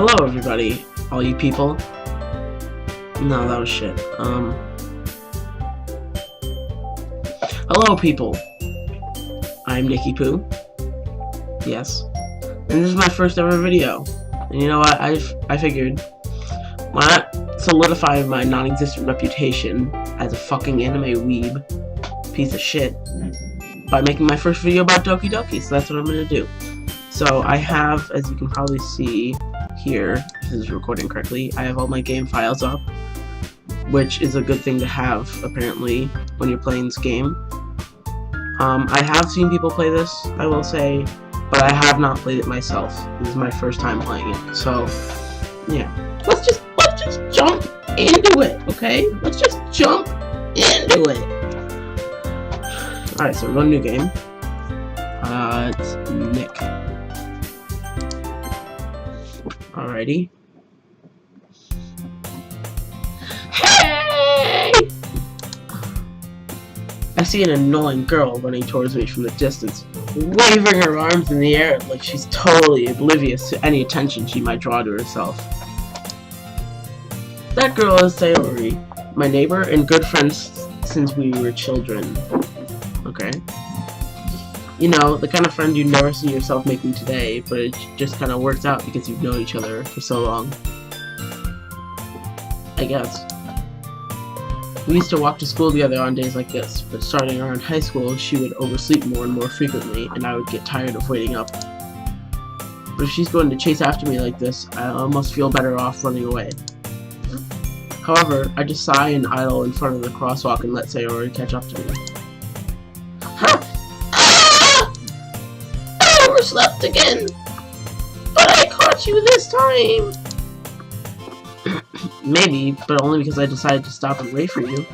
Hello everybody, all you people. No, that was shit. Hello people. I'm Nicky Poo. Yes. And this is my first ever video. And you know what, I figured, why not solidify my non-existent reputation as a fucking anime weeb piece of shit by making my first video about Doki Doki, so that's what I'm gonna do. So I have, as you can probably see here, if this is recording correctly, I have all my game files up, which is a good thing to have, apparently, when you're playing this game. I have seen people play this, I will say, but I have not played it myself. This is my first time playing it, so, yeah. Let's just jump into it, okay? Let's just jump into it! Alright, so we're going to new game. It's Nick. Alrighty. Hey! I see an annoying girl running towards me from the distance, waving her arms in the air like she's totally oblivious to any attention she might draw to herself. That girl is Sayori, my neighbor and good friends since we were children. Okay. You know, the kind of friend you never see yourself making today, but it just kind of works out because you've known each other for so long. I guess. We used to walk to school together on days like this, but starting around high school, she would oversleep more and more frequently, and I would get tired of waiting up. But if she's going to chase after me like this, I almost feel better off running away. However, I just sigh and idle in front of the crosswalk and let Sayori catch up to me. Overslept again, but I caught you this time. Maybe, but only because I decided to stop and wait for you.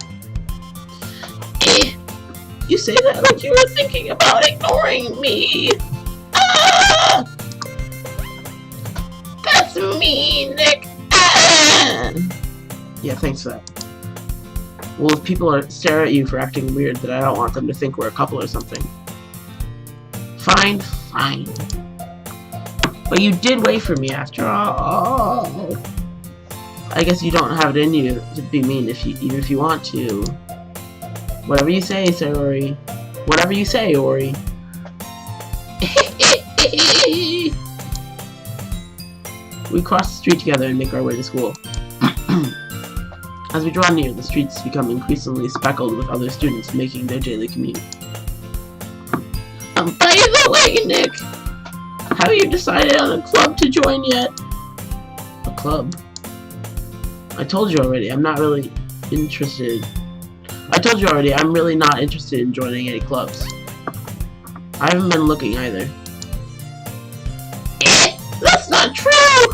You say that like you were thinking about ignoring me. That's mean, Nick. Yeah, thanks for that. Well, if people stare at you for acting weird, then I don't want them to think we're a couple or something. Fine. But you did wait for me after all. I guess you don't have it in you to be mean even if you want to. Whatever you say, Sayori. Whatever you say, Ori. We cross the street together and make our way to school. As we draw near, the streets become increasingly speckled with other students making their daily commute. By the way, Nick, have you decided on a club to join yet? A club? I told you already, I'm really not interested in joining any clubs. I haven't been looking either. That's not true!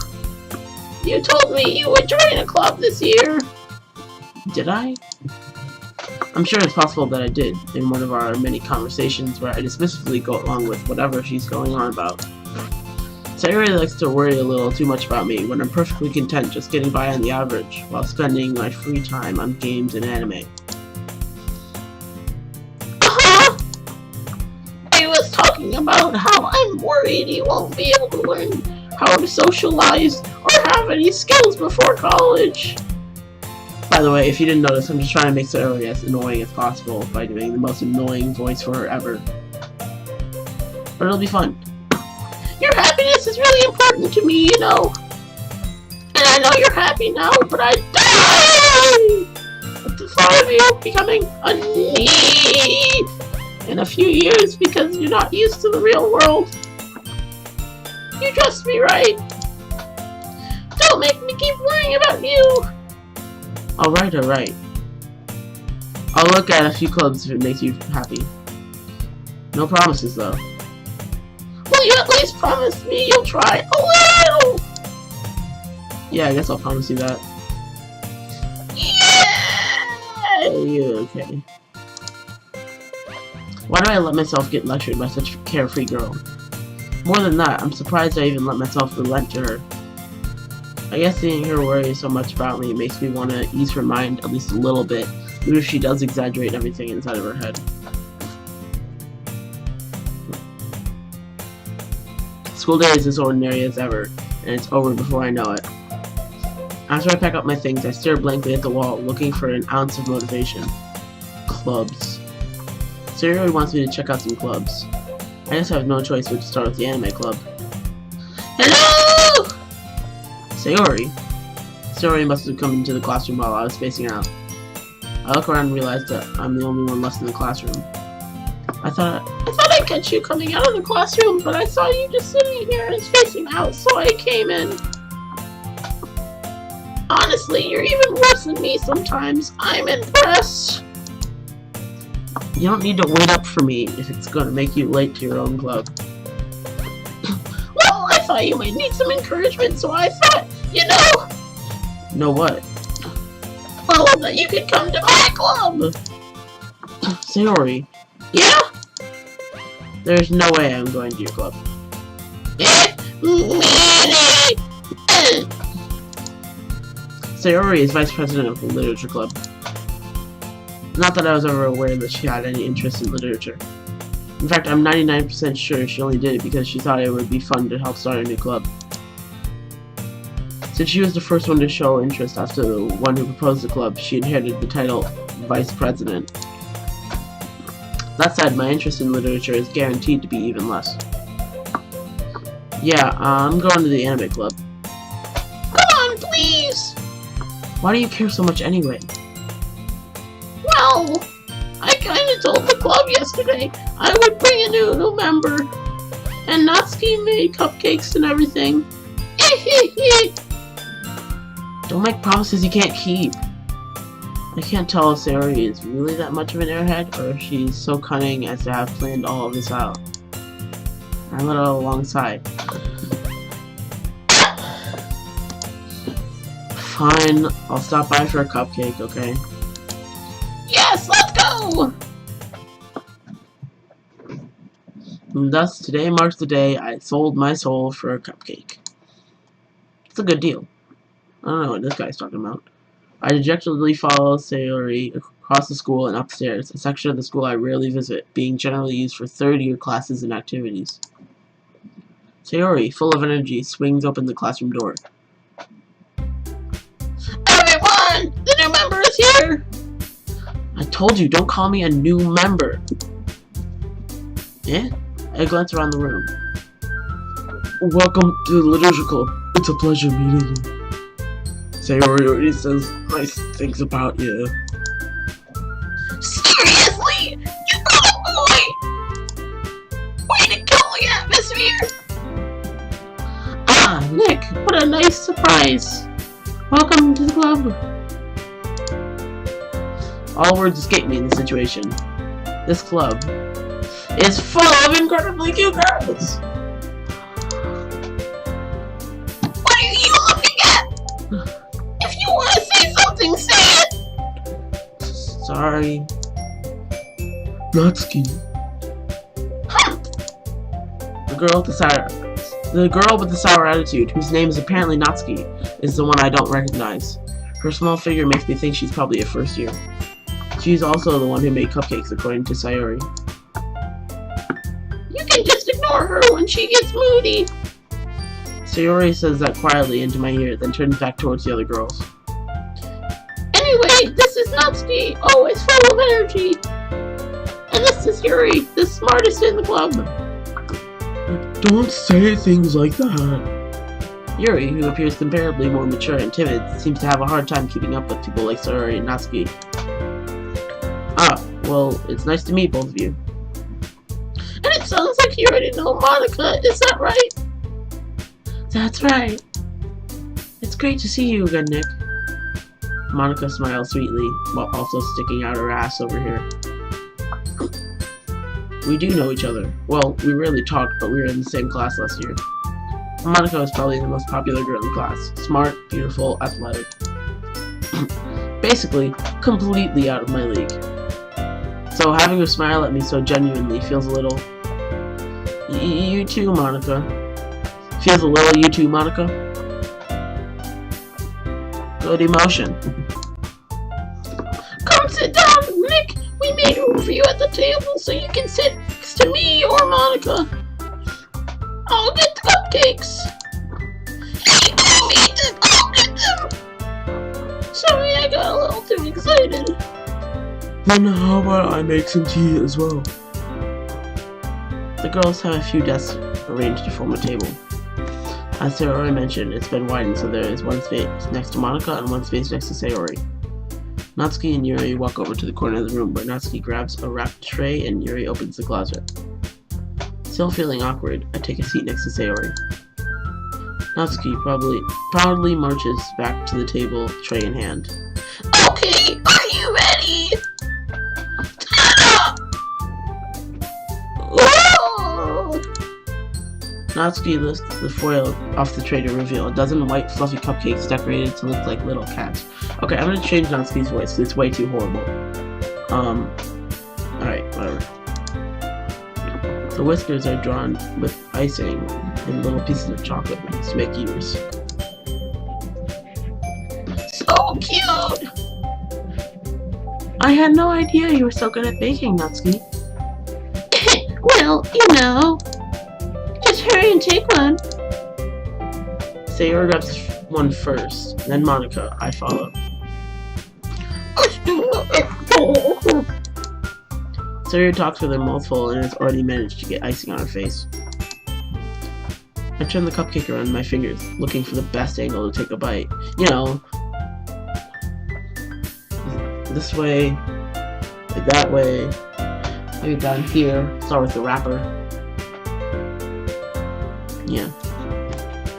You told me you would join a club this year. Did I? I'm sure it's possible that I did, in one of our many conversations where I dismissively go along with whatever she's going on about. Sayori likes to worry a little too much about me when I'm perfectly content just getting by on the average, while spending my free time on games and anime. I was talking about how I'm worried you won't be able to learn how to socialize or have any skills before college. By the way, if you didn't notice, I'm just trying to make Sayori as annoying as possible by doing the most annoying voice for her ever. But it'll be fun. Your happiness is really important to me, you know. And I know you're happy now, but I die at the thought of you becoming a need in a few years because you're not used to the real world. You trust me, right? Don't make me keep worrying about you. Alright. I'll look at a few clubs if it makes you happy. No promises, though. Will you at least promise me you'll try a little? Yeah, I guess I'll promise you that. Yeah! Okay. Why do I let myself get lectured by such a carefree girl? More than that, I'm surprised I even let myself relent to her. I guess seeing her worry so much about me makes me want to ease her mind at least a little bit, even if she does exaggerate everything inside of her head. School day is as ordinary as ever. and it's over before I know it. After I pack up my things, I stare blankly at the wall, looking for an ounce of motivation. Clubs. Sayori wants me to check out some clubs. I guess I have no choice but to start with the anime club. Hello! Sayori. Sayori must have come into the classroom while I was spacing out. I look around and realize that I'm the only one left in the classroom. I thought I'd catch you coming out of the classroom, but I saw you just sitting here and spacing out, so I came in. Honestly, you're even worse than me sometimes. I'm impressed. You don't need to wait up for me if it's going to make you late to your own club. Well, I thought you might need some encouragement, so I thought, you know... Know what? Well, that you could come to my club! Sayori. Yeah? There's no way I'm going to your club. Sayori is vice president of the literature club. Not that I was ever aware that she had any interest in literature. In fact, I'm 99% sure she only did it because she thought it would be fun to help start a new club. Since she was the first one to show interest after the one who proposed the club, she inherited the title Vice President. That said, my interest in literature is guaranteed to be even less. Yeah, I'm going to the anime club. Come on, please! Why do you care so much anyway? Well, I kinda told the club yesterday I would bring a new member. And Natsuki made cupcakes and everything. Don't make promises you can't keep. I can't tell if Sayori is really that much of an airhead, or if she's so cunning as to have planned all of this out. I'm a little alongside. Fine, I'll stop by for a cupcake, okay? Yes, let's go! And thus, today marks the day I sold my soul for a cupcake. It's a good deal. I don't know what this guy's talking about. I dejectedly follow Sayori across the school and upstairs, a section of the school I rarely visit, being generally used for third-year classes and activities. Sayori, full of energy, swings open the classroom door. Everyone! The new member is here! I told you, don't call me a new member. Eh? I glance around the room. Welcome to the literature club. It's a pleasure meeting you. Sayori already says nice things about you. Seriously? You good boy! Way to kill the atmosphere! Ah, Nick, what a nice surprise. Welcome to the club. All words escape me in this situation. This club is full of incredibly cute girls! What are you looking at? If you want to say something, say it! Sorry. Natsuki. The girl with the sour attitude, whose name is apparently Natsuki, is the one I don't recognize. Her small figure makes me think she's probably a first year. She's also the one who made cupcakes, according to Sayori. You can just ignore her when she gets moody. Sayori says that quietly into my ear, then turns back towards the other girls. Anyway, this is Natsuki, always full of energy. And this is Yuri, the smartest in the club. Don't say things like that. Yuri, who appears comparably more mature and timid, seems to have a hard time keeping up with people like Sayori and Natsuki. Ah, well, it's nice to meet both of you. And it sounds like you already know Monica, is that right? That's right. It's great to see you again, Nick. Monica smiles sweetly, while also sticking out her ass over here. We do know each other. Well, we rarely talked, but we were in the same class last year. Monica was probably the most popular girl in the class. Smart, beautiful, athletic. Basically, completely out of my league. So having her smile at me so genuinely feels a little... You too, Monica. Feels a little you too, Monica. Good emotion. Come sit down, Nick! We made room for you at the table so you can sit next to me or Monica. I'll get the cupcakes. excited. Then how about I make some tea as well? The girls have a few desks arranged to form a table. As Sarah already mentioned, it's been widened so there is one space next to Monica and one space next to Sayori. Natsuki and Yuri walk over to the corner of the room where Natsuki grabs a wrapped tray and Yuri opens the closet. Still feeling awkward, I take a seat next to Sayori. Natsuki proudly marches back to the table, tray in hand. Okay, are you ready? Natsuki lifts the foil off the tray to reveal a dozen white fluffy cupcakes decorated to look like little cats. Okay, I'm gonna change Natsuki's voice because it's way too horrible. Alright, whatever. The whiskers are drawn with icing and little pieces of chocolate to make ears. So cute! I had no idea you were so good at baking, Natsuki. Well, you know. Just hurry and take one. Sayori grabs one first, then Monica. I follow. Sayori talks with her mouth full and has already managed to get icing on her face. I turn the cupcake around my fingers, looking for the best angle to take a bite. You know, this way, like that way, maybe down here. Start with the wrapper. Yeah.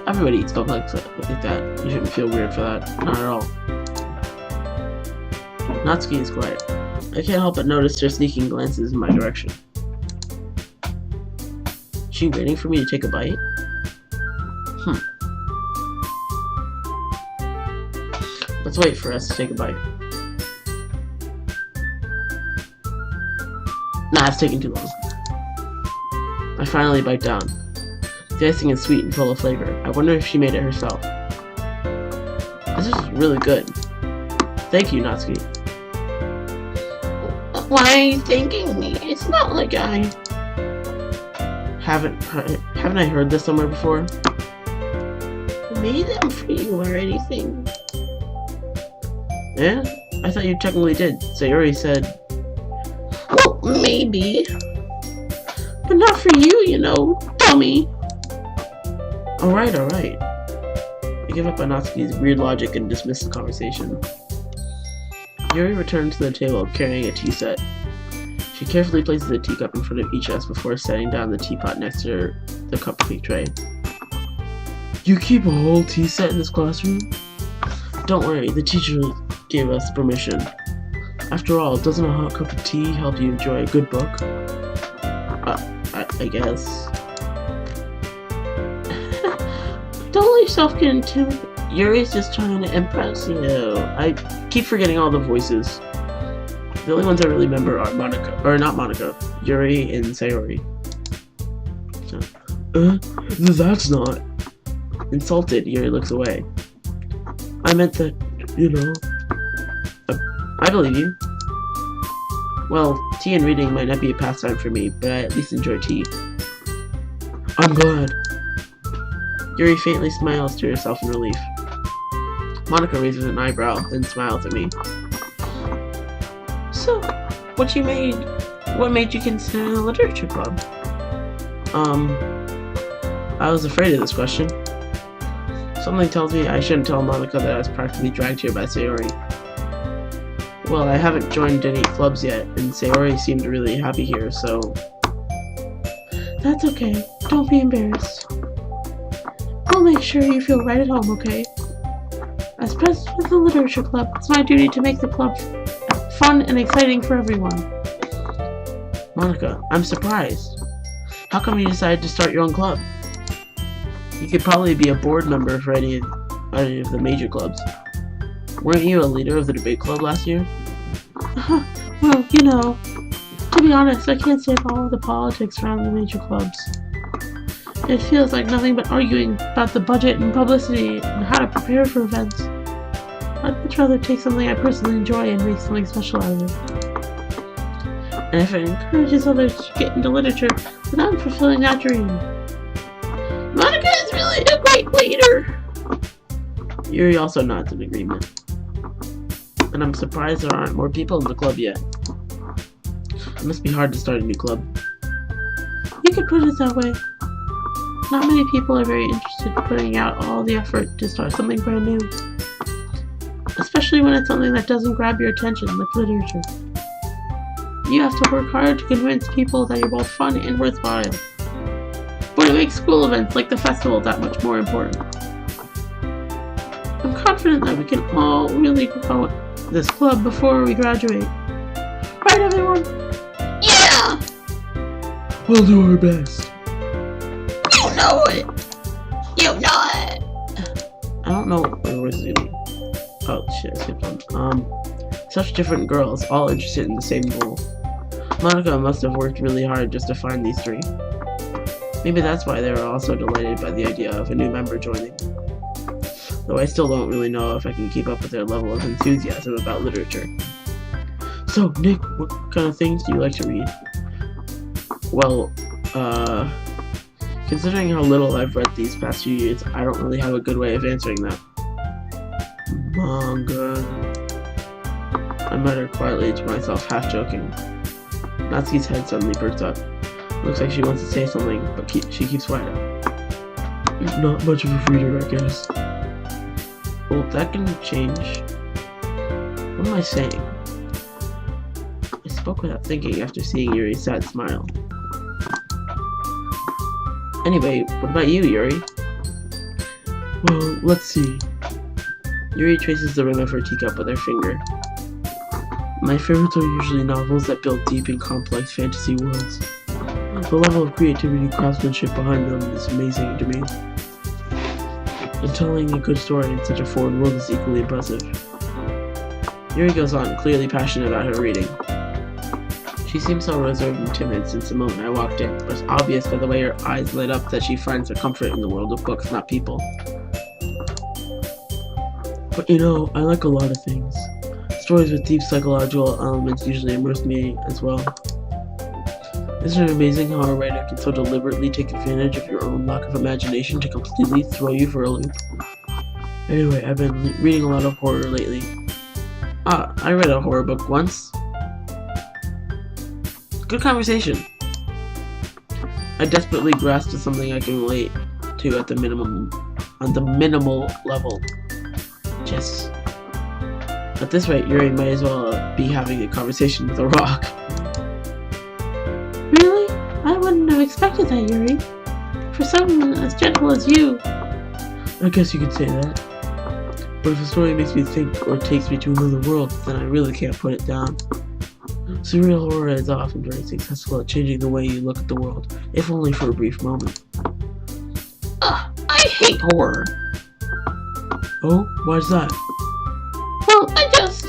Everybody eats cupcakes like that. You shouldn't feel weird for that. Not at all. Natsuki is quiet. I can't help but notice her sneaking glances in my direction. Is she waiting for me to take a bite? Let's wait for us to take a bite. Nah, it's taking too long. I finally bite down. The icing is sweet and full of flavor. I wonder if she made it herself. This is really good. Thank you, Natsuki. Why are you thanking me? It's not like I... Haven't I heard this somewhere before? I made them for you or anything. Yeah? I thought you technically did. Sayori said... Well, maybe. But not for you, you know, dummy. Alright. I give up on Natsuki's weird logic and dismiss the conversation. Yuri returns to the table carrying a tea set. She carefully places a teacup in front of each of us before setting down the teapot next to the cupcake tray. You keep a whole tea set in this classroom? Don't worry, the teacher gave us permission. After all, doesn't a hot cup of tea help you enjoy a good book? I guess. Don't let yourself get intimidated. Yuri's just trying to impress you. I keep forgetting all the voices. The only ones I really remember are Monica, or not Monica, Yuri and Sayori. That's not. Insulted, Yuri looks away. I meant that, you know. I believe you. Well, tea and reading might not be a pastime for me, but I at least enjoy tea. I'm glad. Yuri faintly smiles to herself in relief. Monica raises an eyebrow, then smiles at me. So, what made you consider the literature club? I was afraid of this question. Something tells me I shouldn't tell Monica that I was practically dragged here by Sayori. Well, I haven't joined any clubs yet, and Sayori seemed really happy here, so... That's okay. Don't be embarrassed. I'll make sure you feel right at home, okay? As president of the literature club, it's my duty to make the club fun and exciting for everyone. Monica, I'm surprised. How come you decided to start your own club? You could probably be a board member for any of the major clubs. Weren't you a leader of the debate club last year? Well, you know, to be honest, I can't stand all of the politics around the major clubs. It feels like nothing but arguing about the budget and publicity and how to prepare for events. I'd much rather take something I personally enjoy and make something special out of it. And if it encourages others to get into literature, then I'm fulfilling that dream. Monica is really a great leader! Yuri also nods in agreement. and I'm surprised there aren't more people in the club yet. It must be hard to start a new club. You could put it that way. Not many people are very interested in putting out all the effort to start something brand new. Especially when it's something that doesn't grab your attention, like literature. You have to work hard to convince people that you're both fun and worthwhile. But it makes school events like the festival that much more important. I'm confident that we can all really grow this club before we graduate. Right, everyone? Yeah! We'll do our best. You know it! You know it! I don't know where we're zooming. Oh shit, I skipped one. Such different girls, all interested in the same goal. Monica must have worked really hard just to find these three. Maybe that's why they were all so delighted by the idea of a new member joining. Though I still don't really know if I can keep up with their level of enthusiasm about literature. So, Nick, what kind of things do you like to read? Well, considering how little I've read these past few years, I don't really have a good way of answering that. Manga. I muttered quietly to myself, half joking. Natsuki's head suddenly perked up. Looks like she wants to say something, but she keeps quiet. Not much of a reader, I guess. Well, that can change. What am I saying? I spoke without thinking after seeing Yuri's sad smile. Anyway, what about you, Yuri? Well, let's see. Yuri traces the rim of her teacup with her finger. My favorites are usually novels that build deep and complex fantasy worlds. The level of creativity and craftsmanship behind them is amazing to me. And telling a good story in such a foreign world is equally impressive. Yuri goes on, clearly passionate about her reading. She seems so reserved and timid since the moment I walked in, but it's obvious by the way her eyes lit up that she finds her comfort in the world of books, not people. But you know, I like a lot of things. Stories with deep psychological elements usually immerse me as well. Isn't it amazing how a writer can so deliberately take advantage of your own lack of imagination to completely throw you for a loop? Anyway, I've been reading a lot of horror lately. I read a horror book once. Good conversation. I desperately grasped to something I can relate to on the minimal level. Just at this rate, Yuri might as well be having a conversation with a rock. Really? I wouldn't have expected that, Yuri. For someone as gentle as you. I guess you could say that. But if a story makes me think or takes me to another world, then I really can't put it down. Surreal horror is often very successful at changing the way you look at the world, if only for a brief moment. I hate horror. Oh, why's that? Well, I just...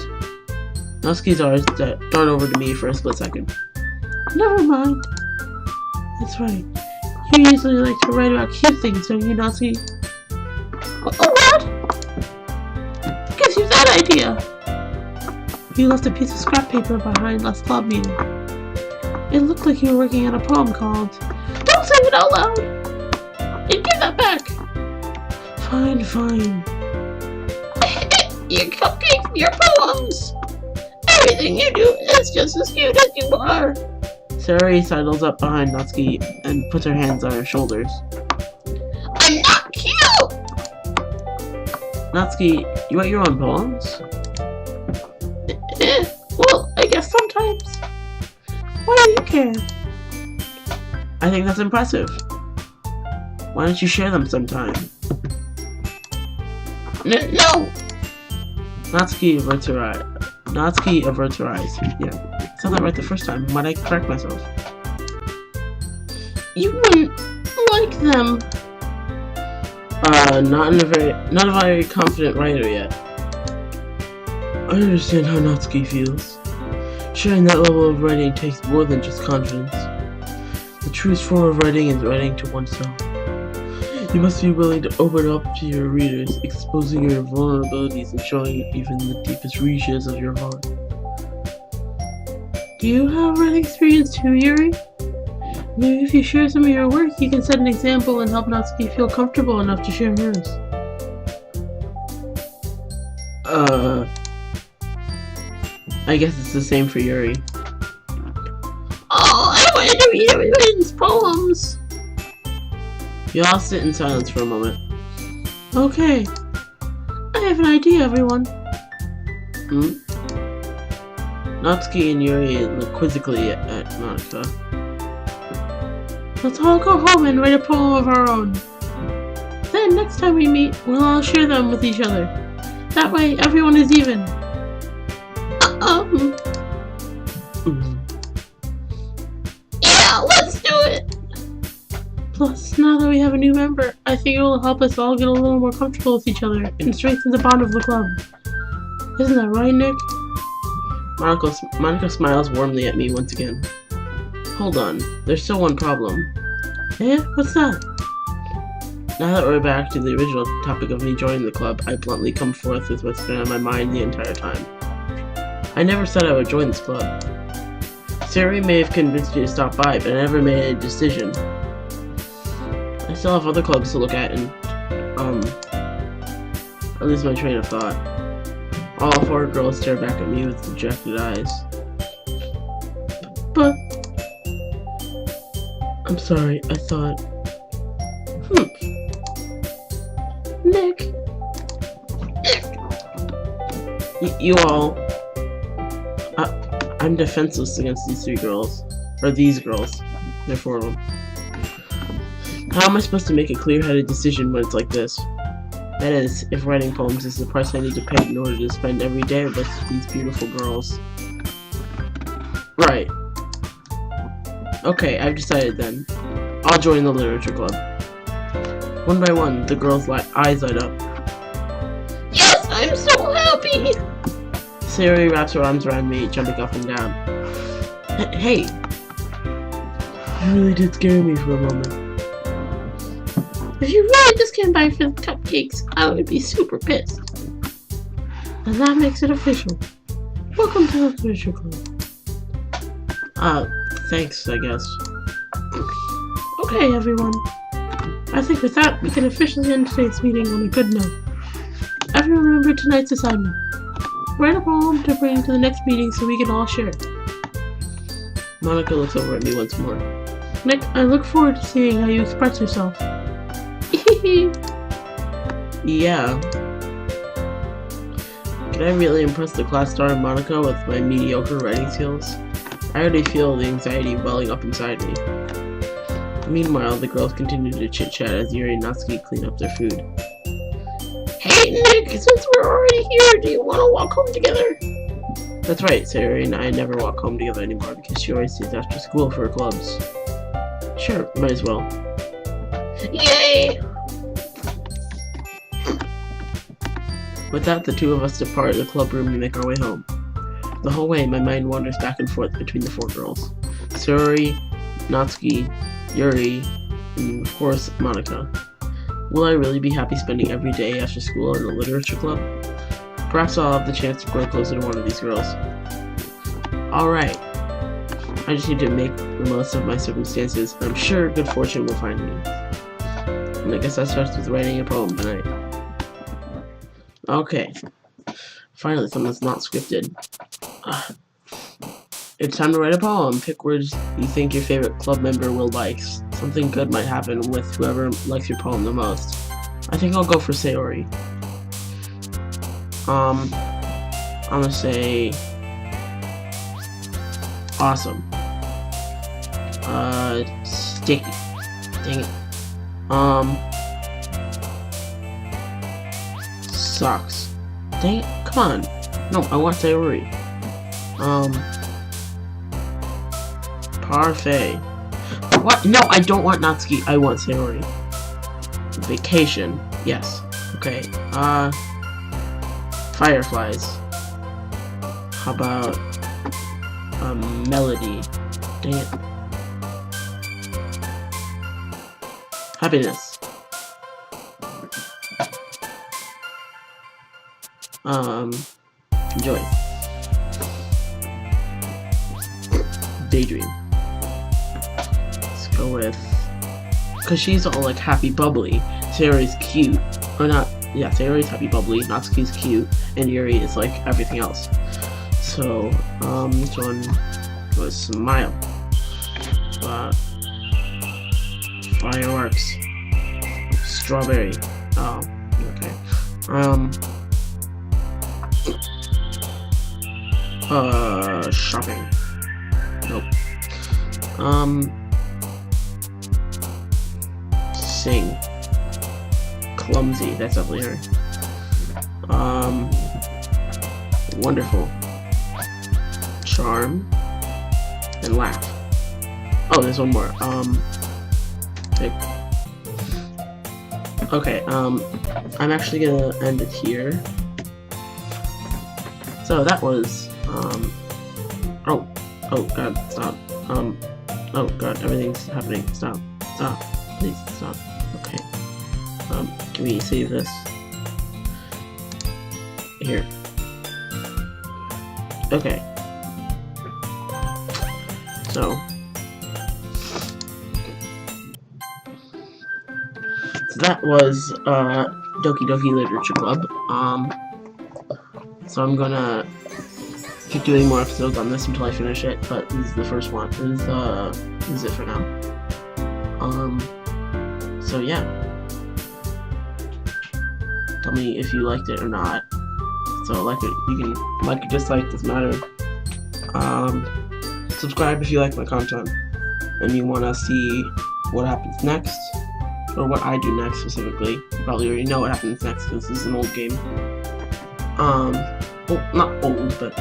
Natsuki's eyes dart over to me for a split second. Never mind. That's right. You usually like to write about cute things, don't you, Natsuki? What? Gives you that idea? You left a piece of scrap paper behind last club meeting. It looked like you were working on a poem called... Don't say it out loud! And give that back! Fine. Your cupcakes, your poems! Everything you do is just as cute as you are! Saori sidles up behind Natsuki and puts her hands on her shoulders. I'm not cute! Natsuki, you write your own poems? Well, I guess sometimes. Why do you care? I think that's impressive. Why don't you share them sometime? No! Natsuki averts her eyes. Yeah, said that right the first time. Might I correct myself? You wouldn't like them. Not a very confident writer yet. I understand how Natsuki feels. Sharing that level of writing takes more than just confidence. The truest form of writing is writing to oneself. You must be willing to open up to your readers, exposing your vulnerabilities and showing even the deepest reaches of your heart. Do you have writing experience too, Yuri? Maybe if you share some of your work, you can set an example and help Natsuki feel comfortable enough to share hers. I guess it's the same for Yuri. Oh, I wanted to read everyone's poems. You all sit in silence for a moment. Okay. I have an idea, everyone. Natsuki and Yuri look quizzically at Monica. Let's all go home and write a poem of our own. Then, next time we meet, we'll all share them with each other. That way, everyone is even. Yeah, let's do it! Plus, now that we have a new member, I think it will help us all get a little more comfortable with each other and strengthen the bond of the club. Isn't that right, Nick? Monica smiles warmly at me once again. Hold on, there's still one problem. Eh? What's that? Now that we're back to the original topic of me joining the club, I bluntly come forth with what's been on my mind the entire time. I never said I would join this club. Sayori may have convinced me to stop by, but I never made a decision. I still have other clubs to look at and, I lose my train of thought. All four girls stare back at me with dejected eyes. But... I'm sorry, I thought... Nick... You all... I'm defenseless against these three girls. Or these girls. There are four of them. How am I supposed to make a clear-headed decision when it's like this? That is, if writing poems is the price I need to pay in order to spend every day with these beautiful girls. Right. Okay, I've decided then. I'll join the literature club. One by one, the girls' eyes light up. Yes, I'm so happy! Sayori wraps her arms around me, jumping up and down. Hey! You really did scare me for a moment. If you really just came by for the cupcakes, I would be super pissed. And that makes it official. Welcome to the Literature Club. Thanks, I guess. Okay, everyone. I think with that, we can officially end today's meeting on a good note. Everyone remember tonight's assignment. Write a poem to bring to the next meeting so we can all share it. Monica looks over at me once more. Nick, I look forward to seeing how you express yourself. Yeah. Can I really impress the class star Monica with my mediocre writing skills? I already feel the anxiety welling up inside me. Meanwhile, the girls continue to chit-chat as Yuri and Natsuki clean up their food. Hey Nick, since we're already here, do you want to walk home together? That's right, Sayori and I never walk home together anymore because she always stays after school for her clubs. Sure, might as well. Yay! With that, the two of us depart the club room and make our way home. The whole way, my mind wanders back and forth between the four girls. Sayori, Natsuki, Yuri, and of course, Monica. Will I really be happy spending every day after school in a literature club? Perhaps I'll have the chance to grow closer to one of these girls. Alright. I just need to make the most of my circumstances, and I'm sure good fortune will find me. And I guess that starts with writing a poem tonight. Okay. Finally, something that's not scripted. It's time to write a poem. Pick words you think your favorite club member will like. Something good might happen with whoever likes your poem the most. I think I'll go for Sayori. I'm gonna say... awesome. Sticky. Dang it. Sucks. Dang it. Come on. No, I want Sayori. Parfait. What? No, I don't want Natsuki. I want Sayori. Vacation. Yes. Okay. Fireflies. How about melody? Dang it. Happiness. Joy. Daydream. Let's go with... because she's all like happy bubbly. Sayori's cute. Or not... yeah, Sayori's happy bubbly, Natsuki's cute, and Yuri is like everything else. So, this one was Smile. Fireworks. Strawberry. Oh, okay. Shopping. Nope. Sing. Clumsy. That's definitely her. Wonderful. Charm. And laugh. Oh, there's one more. Pick. Okay, I'm actually gonna end it here. So that was, oh god, stop. Oh god, everything's happening. Stop. Please stop. Okay. Can we save this? Here. Okay. So that was Doki Doki Literature Club. So I'm gonna keep doing more episodes on this until I finish it, but this is the first one. This is it for now. So yeah. Tell me if you liked it or not. So like it, you can like or dislike, doesn't matter. Subscribe if you like my content and you wanna see what happens next. Or what I do next specifically. You probably already know what happens next because this is an old game. Well, not old, but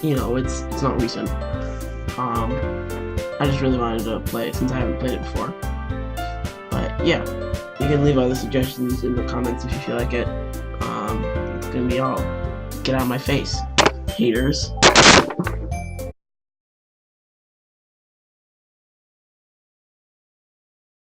you know, it's not recent. I just really wanted to play it since I haven't played it before. But yeah, you can leave other suggestions in the comments if you feel like it. It's gonna be all get out of my face, haters.